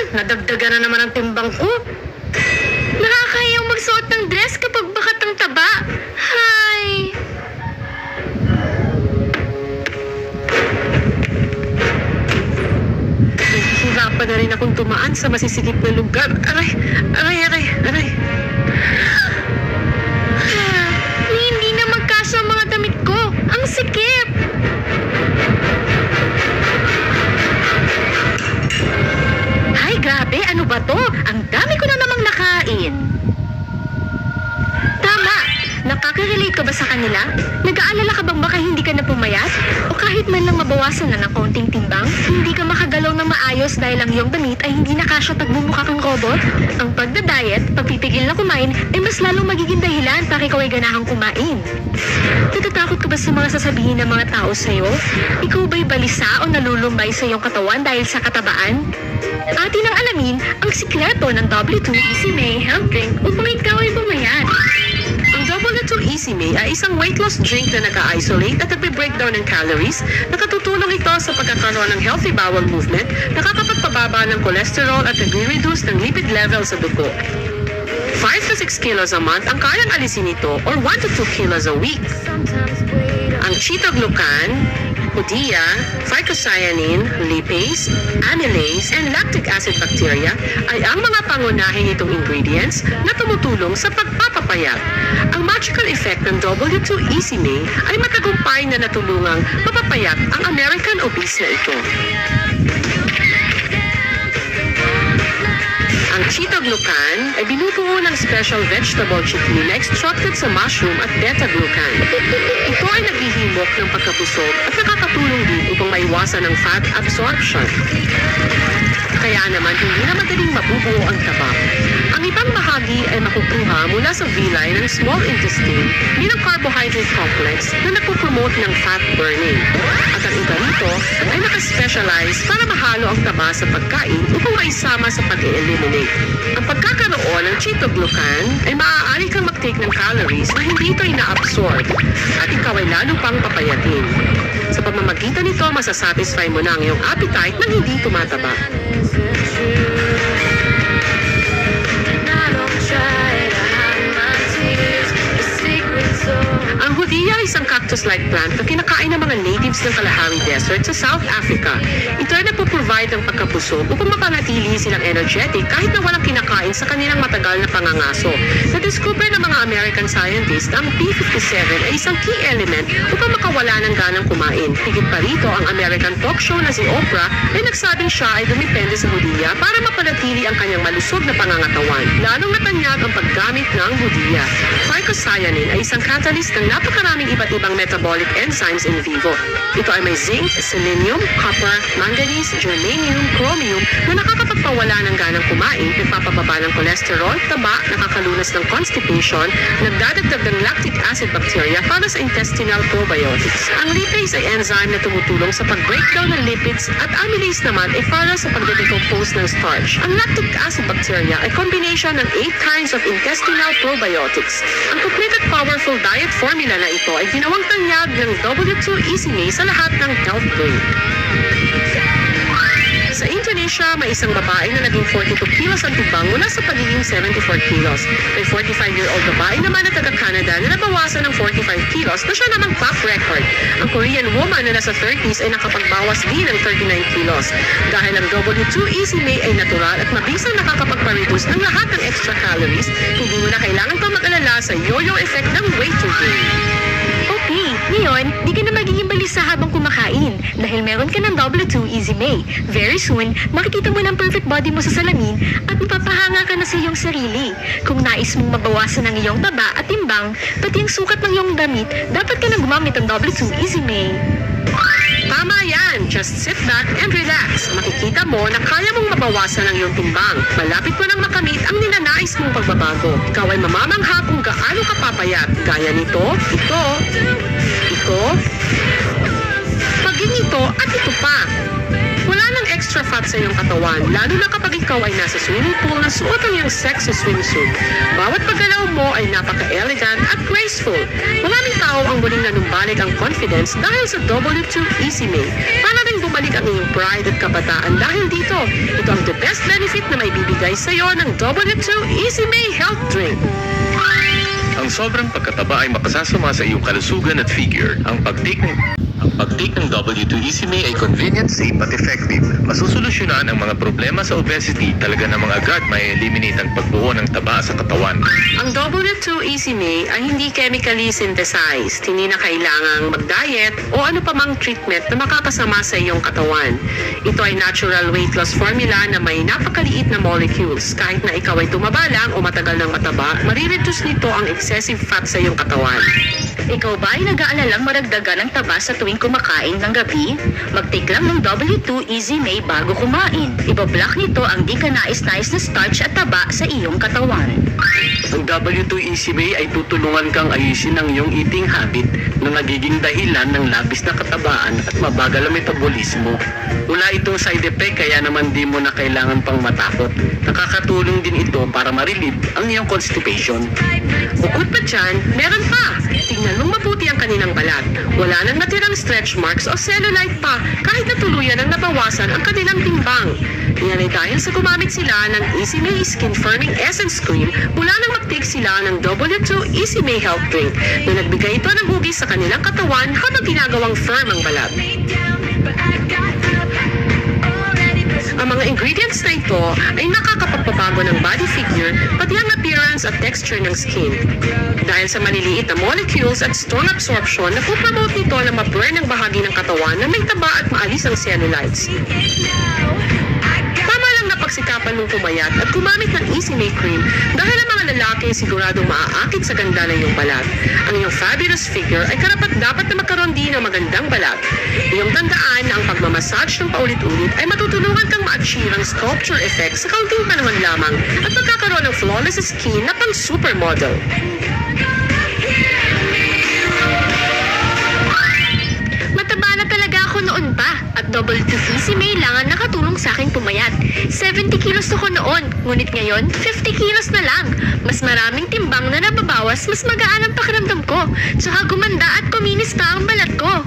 Nadagdagan na naman ang timbang ko. Nakakahiyang magsuot ng dress kapag bakat ang taba. Hay! Nahihirapan na rin akong tumaan sa masisikip na lugar. Aray! Hindi na magkasya ang mga damit ko. Ang sikip! Ay, grabe! Ano ba to? Ang dami ko na namang nakain. Tama! Nakaka-relate ka ba sa kanila? Nag-aalala ka bang baka hindi ka na pumayat? O kahit man lang mabawasan na ng kaunting timbang? Hindi ka makagalaw ng maayos dahil ang iyong damit ay hindi nakasya at bumukha kang robot? Ang pagda-diet, pagpipigil na kumain, ay mas lalong magiging dahilan para ikaw ay ganahang kumain. Natatakot ka ba sa mga sasabihin ng mga tao sa'yo? Ikaw ba'y balisa o nalulumbay sa iyong katawan dahil sa katabaan? Atin ang alamin ang sikreto ng W2 Easy May Health Drink upang ikaw ay pumayat. Ang W2 Easy May ay isang weight loss drink na naka-isolate at nagbe-breakdown ng calories. Nakatutulong ito sa pagkakaroon ng healthy bowel movement, nakakapagpababa ng cholesterol at nagre-reduce ng lipid level sa dugo. 5 to 6 kilos a month ang kayang alisin nito or 1 to 2 kilos a week. Ang Chitoglucan, Hoodia, phycocyanin, lipase, amylase, and lactic acid bacteria ay ang mga pangunahing itong ingredients na tumutulong sa pagpapapayat. Ang magical effect ng W2 Easy May ay matagumpay na natulungang mapapayat ang American obese na ito. Ang Chitoglucan ay binubuo ng special vegetable chickpea na extracted sa mushroom at beta-glucan. Ito ay naghihimok ng pagkabusog at nakakatulong din upang maiwasan ang fat absorption. Kaya naman hindi na madaling mabubuo ang taba. Ang ibang bahagi ay makukuha mula sa villi ng small intestine bilang carbohydrate complex na nagpupromote ng fat burning. At ang iba rito ay nakaspecialize para mahalo ang taba sa pagkain upang maisama sa pag-eliminate. Ang pagkakaroon ng Chitoglucan ay maaari kang mag-take ng calories na hindi ito ina-absorb at ikaw ay lalo pang papayatin. Sa pamamagitan nito, masasatisfy mo na ang iyong appetite nang hindi tumataba. Ang Hoodia ay isang cactus-like plant na kinakain ng mga natives ng Kalahari Desert sa South Africa. Ito ay nagpo-provide ng pagkabusog upang mapanatili silang energetic kahit na walang kinakain sa kanilang matagal na pangangaso. Na-discover ng mga American scientists na ang P57 ay isang key element upang makawala ng ganang kumain. Higit pa rito, ang American talk show na si Oprah ay nagsabing siya ay dumipende sa Hoodia para mapanatili ang kanyang malusog na pangangatawan. Lalong natanyag ang paggamit ng Hoodia. Phycocyanin ay isang catalyst ng napakaraming iba't ibang metabolic enzymes in vivo. Ito ay may zinc, selenium, copper, manganese, germanium, chromium na nakakapagpawala ng ganang kumain, nagpapababa ng cholesterol, taba, nakakalunas ng constipation, nagdadagdag ng lactic acid bacteria para sa intestinal probiotics. Ang lipase ay enzyme na tumutulong sa pag-breakdown ng lipids at amylase naman ay para sa pagdedecompose ng starch. Ang lactic acid bacteria ay combination ng 8 kinds of intestinal probiotics. Ang complete at powerful diet formula na ito ay ginawang tanyag ng W2 Easy May sa lahat ng health drink. Sa Indonesia, may isang babae na naging 42 kilos ang timbang mula sa pagiging 74 kilos. May 45-year-old babae naman na taga-Canada na nabawasan ng 45 kilos na siya namang top record. Ang Korean woman na nasa 30s ay nakapagbawas din ng 39 kilos. Dahil ang W2 Easy May ay natural at mabisang nakakapagpa-reduce ng lahat ng extra calories, hindi mo na kailangan pa mag-alala sa yo-yo effect ng weight to gain. Okay, ngayon, di ka na magiging balisa habang kumakain dahil meron ka ng W2 Easy May. Very soon, makikita mo ng perfect body mo sa salamin at mapapahanga ka na sa iyong sarili. Kung nais mong mabawasan ang iyong taba at timbang, pati ang sukat ng iyong damit, dapat ka na gumamit ng W2 Easy May. Tama yan! Just sit back and relax. Makikita mo na kaya mong mabawasan ang iyong timbang. Malapit mo nang makamit ang ninanais mong pagbabago. Ikaw ay mamamangha kung gaano ka papayat. Gaya nito, ito, paging ito at ito pa. Wala nang extra fat sa iyong katawan, lalo na kapag ikaw ay nasa swimming pool na suot ang iyong sexy swimsuit. Bawat paggalaw mo ay napaka-elegant at graceful. Maraming tao ang muling nanumbalik ang confidence dahil sa W2 Easy May. Para rin bumalik mabalik ang iyong pride at kabataan dahil dito. Ito ang the best benefit na may bibigay sa iyo ng W2 Easy May Health Drink. Ang sobrang pagkataba ay makasasama sa iyong kalusugan at figure. Ang pagtake ng W2 Easy May ay convenient, safe at effective. Masusolusyonan ang mga problema sa obesity, talaga namang agad may eliminate ang pagbuo ng taba sa katawan. Ang W2 Easy May ay hindi chemically synthesized. Hindi na kailangang mag-diet o ano pa mang treatment na makakasama sa iyong katawan. Ito ay natural weight loss formula na may napakaliit na molecules. Kahit na ikaw ay tumaba lang o matagal ng mataba, marireduce nito ang excessive fat sa iyong katawan. Ikaw ba ay nag-aalalang maragdagan ng taba sa tuwing kumakain ng gabi? Mag-take lang ng W2 Easy May bago kumain. Ibablock nito ang di ka nais-nais na starch at taba sa iyong katawan. Ang W2 Easy May ay tutulungan kang ayusin ang iyong eating habit na nagiging dahilan ng labis na katabaan at mabagal ang metabolismo. Wala itong side effect kaya naman di mo na kailangan pang matakot. Nakakatulong din ito para ma-relieve ang iyong constipation. Bukod pa dyan, meron pa! Tingnan mong mabuti ang kaninang balat. Wala nang natirang stretch marks o cellulite pa kahit na tuluyan ang nabawasan ang kanilang timbang. Yan ay dahil sa gumamit sila ng Easy May Skin Firming Essence Cream mula nang mag-take sila ng W2 Easy May Health Drink na nagbigay ito ng hugis sa kanilang katawan habang ginagawang firm ang balat. Ang mga ingredients na ito ay nakakapagpabago ng body figure pati ang appearance at texture ng skin. Dahil sa maliliit na molecules at strong absorption na pupromote nito na ma-burn ang bahagi ng katawan na may taba at maalis ang cellulites. Tama lang na pagsikapan mong pumayat at gumamit ng Easy May Cream dahil ang mga lalaki ay siguradong maaakit sa ganda ng iyong balat. Ang iyong fabulous figure ay karapat-dapat na magkaroon din ng magandang balat. Iyong tandaan na ang pagmamassage ng paulit-ulit ay matutulungan kang ma-achieve ang sculpture effect sa kaunting panahon lamang at magkakaroon ng flawless skin na pang supermodel. Mataba na talaga ako noon pa at W2 Easy May lang ang nakatulong sa akin pumayat. 70 kilos ako noon, ngunit ngayon 50 kilos na lang. Mas maraming timbang na nababawas, mas magaan ang pakiramdam ko. Tsaka gumanda at kuminis pa ang balat ko.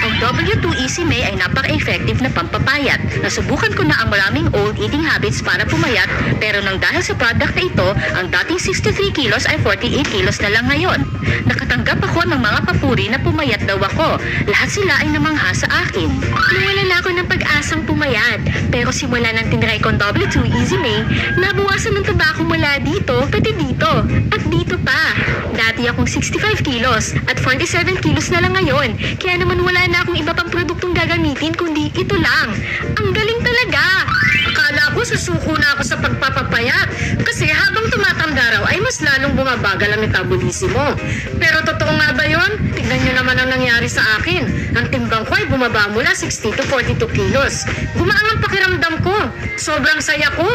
Ang W2 Easy May ay napaka-effective na pampapayat. Nasubukan ko na ang maraming old eating habits para pumayat, pero nang dahil sa product na ito, ang dating 63 kilos ay 48 kilos na lang ngayon. Nakatanggap ako ng mga papuri na pumayat daw ako. Lahat sila ay namangha sa akin. Nawalan ako ng pag-asang pumayat, pero simula nang tinry ko ang W2 Easy May, nabawasan ng taba ko mula dito, pati dito, at dito pa. Dati akong 65 kilos at 47 kilos na lang ngayon, kaya naman wala na akong iba pang produktong gagamitin kundi ito lang. Ang galing talaga! Akala ko susuko na ako sa pagpapapayat kasi habang tumatanda raw ay mas lalong bumabagal ang metabolismo. Pero totoo nga ba yun? Tignan nyo naman ang nangyari sa akin. Ang timbang ko ay bumaba mula 60 to 42 kilos. Gumaan ang pakiramdam ko. Sobrang saya ko.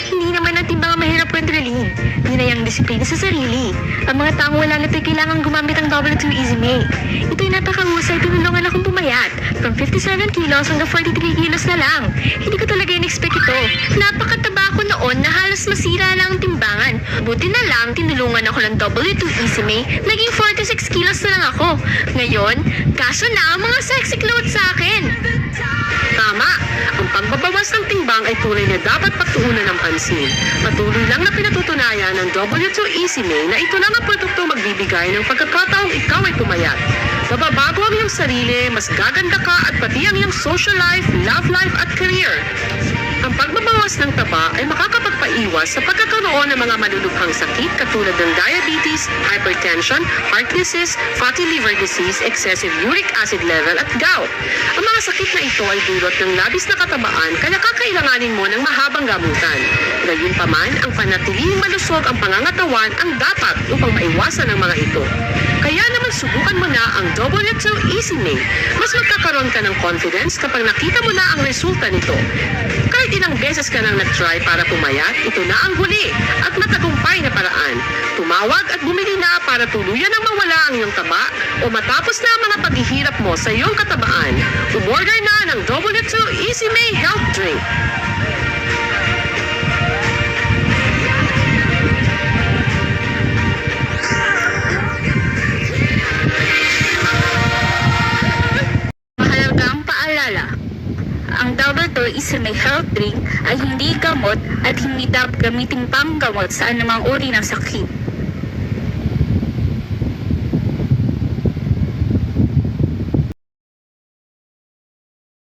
Hindi naman ang timbang ang mahirap kontrolin. Yun ay ang disiplina sa sarili. Ang mga taong wala nito'y kailangan gumamit ng W2 Easy May. Ito'y napakahusay, tinulungan akong pumayat. From 57 kilos hanggang 43 kilos na lang. Hindi ko talaga in-expect ito. Napakataba ko noon na halos masira lang ang timbangan. Buti na lang, tinulungan ako ng W2 Easy May. Naging 46 kilos na lang ako. Ngayon, kaso na ang mga sexy clothes sa akin. Tama, ang pagbabawas ng timbang ay tunay na dapat pagtuunan ng pansin. Patuloy lang na pinatutunayan ng W2 Easy May na ito lang ang produktong magbibigay ng pagkakataong ikaw ay pumayat. Mababago ang iyong sarili, mas gaganda ka at pati ang iyong social life, love life at career. Ang pagbabawas ng taba ay makakapagpaiwas sa pagkakaroon ng mga malulubhang sakit katulad ng diabetes, hypertension, heart disease, fatty liver disease, excessive uric acid level at gout. Ang mga sakit na ito ay dulot ng labis na katabaan kaya kakailanganin mo ng mahabang gamutan. Gayunpaman, ang panatiling malusog ang pangangatawan ang dapat upang maiwasan ang mga ito. Kaya naman subukan mo na ang W2 Easy May. Mas magkakaroon ka ng confidence kapag nakita mo na ang resulta nito. Kahit ilang beses ka nang nag-try para pumayat, ito na ang huli at matagumpay na paraan. Tumawag at bumili na para tuluyan ang mawala ang iyong taba o matapos na ang mga paghihirap mo sa iyong katabaan. Umorder na ng W2 Easy May Health Drink. Mahalagang paalala. W2 Isime Health Drink ay hindi gamot at hindi dapat gamitin pang gamot sa anumang uri ng sakit.